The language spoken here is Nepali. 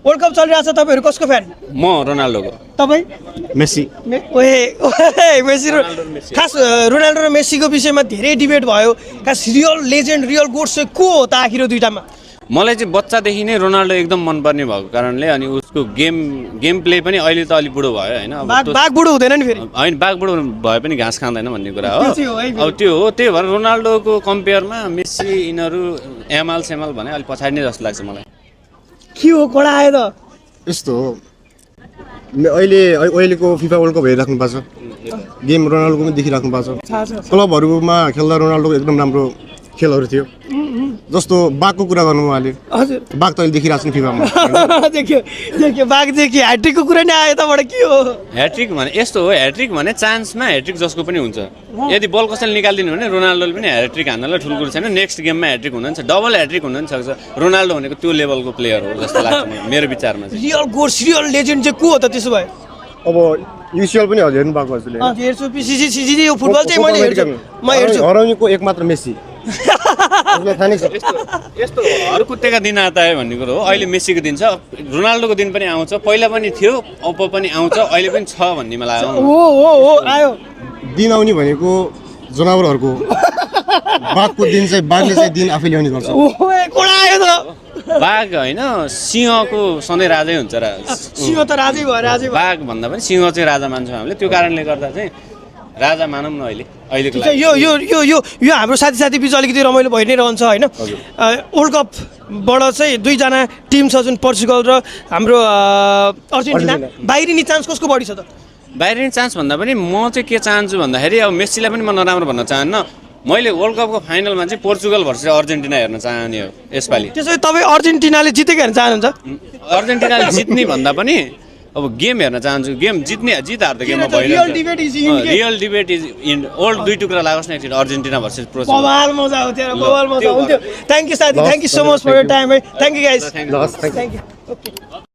वर्ल्ड कप चलिरहेछ तपाईहरु कसको फ्यान म रोनाल्डोको तपाई मेसी मेसी खास रोनाल्डो र मेसीको विषयमा धेरै डिबेट भयो खास रियल लेजेन्ड रियल गोट चाहिँ को हो त आखिर दुईटामा मलाई चाहिँ बच्चादेखि नै रोनाल्डो एकदम मनपर्ने भएको कारणले अनि उसको गेम प्ले पनि अहिले त अलि बुढो भयो होइन बाघ बुढो हुँदैन नि फेरि होइन बाघ बुढो भए पनि घाँस खाँदैन भन्ने कुरा हो त्यो चाहिँ हो है फेरि। अब त्यो हो त्यही भएर रोनाल्डोको कम्पेयरमा मेसी यिनीहरू एमएल सेमल भने अलिक पछाडि नै जस्तो लाग्छ मलाई के हो कडा आयो त यस्तो हो अहिलेको फिफा वर्ल्ड कप हेरिराख्नुपर्छ गेम रोनाल्डोको पनि देखिराख्नु पर्छ क्लबहरूमा खेल्दा रोनाल्डोको एकदम राम्रो खेलहरू थियो जस्तो बाघको कुरा गर्नु उहाँले हजुर बाघ त अहिले देखिरहेको छ नि फिफामा देखियो बाघ देखियो ह्याट्रिकको कुरा नै आयो तबाट के हो ह्याट्रिक भने यस्तो हो ह्याट्रिक भने चान्समा ह्याट्रिक जसको पनि हुन्छ यदि बल कसैले निकालिदिनु भने रोनाल्डोले पनि ह्याट्रिक हान्नलाई ठुलो कुरो छैन नेक्स्ट गेममा ह्याट्रिक हुन सक्छ डबल ह्याट्रिक हुन सक्छ रोनाल्डो भनेको त्यो लेभलको प्लेयर हो जस्तो लाग्छ मलाई मेरो विचारमा चाहिँ रियल गोट रियल लेजेन्ड चाहिँ को हो त त्यसो भए अब युसिएल पनि हजुर हेर्नु भएको जस्तो हेर्छु पिसिसी यो फुटबल चाहिँ मैले हेर्छु म हेर्छु हराउनेको एकमात्र मेसी उसलाई थाहा नै छ यस्तो हर कुत्तेका दिन आता है भन्ने कुरो हो अहिले मेसीको दिन छ रोनाल्डोको दिन पनि आउँछ पहिला पनि थियो अब पनि आउँछ अहिले पनि छ भन्ने मलाई हो आयो दिन आउने भनेको जनावरहरूको बाघको दिन चाहिँ बाघले चाहिँ दिन आफै ल्याउने गर्छ कोडा आयो त बाघ होइन सिंहको सधैँ राजै हुन्छ र सिंह त राजै भयो राजै भयो बाघ भन्दा पनि सिंह चाहिँ राजा मान्छौँ हामीले त्यो कारणले गर्दा चाहिँ राजा मानौँ न अहिलेको यो यो यो यो यो हाम्रो साथी बिच अलिकति रमाइलो भइ नै रहन्छ होइन वर्ल्ड कपबाट चाहिँ दुईजना टिम छ जुन पोर्चुगल र हाम्रो अर्जेन्टिना बाहिरिने चान्स कसको बढी छ त बाहिरिने चान्स भन्दा पनि म चाहिँ के चाहन्छु भन्दाखेरि अब मेसीलाई पनि म नराम्रो भन्न चाहन्न मैले वर्ल्ड कपको फाइनलमा चाहिँ पोर्चुगल भर्सेस अर्जेन्टिना हेर्न चाहने हो यसपालि त्यसो भए तपाईँ अर्जेन्टिनाले जितेको हेर्न चाहनुहुन्छ अर्जेन्टिनाले जित्ने भन्दा पनि अब गेम हेर्न चाहन्छु गेम जित हार त गेममा real debate is in real debate is in old दुई टुक्रा लागोस् न एकचोटि अर्जेन्टिना भर्सेस पोर्चुगल बवाल मजा आउँथ्यो बवाल मजा आउँथ्यो थ्याङ्क यू साथी thank you so much for your time thank you guys लस थ्याङ्क यू ओके